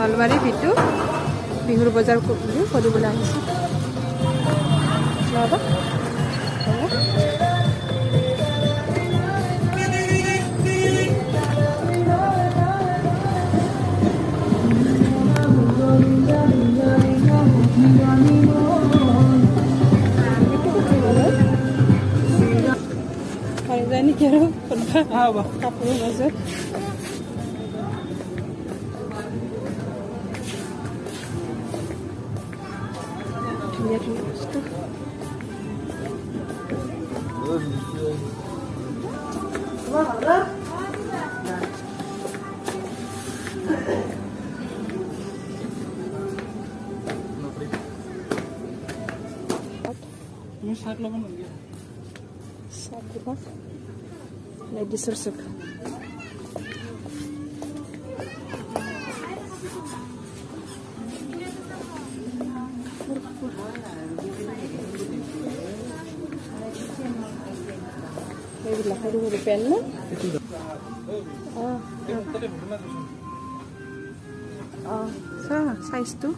নলবাৰী ভিতু বিহুৰ বজাৰ কৰিবলৈ আহিছোঁ ল'বা জানি কি আৰু কাপোৰৰ মাজত ধুনীয়া ধুনীয়া বস্তু লেডিছৰ চুক এইবিলাক সৰু সৰু পেন ন অঁ চা চাইজটো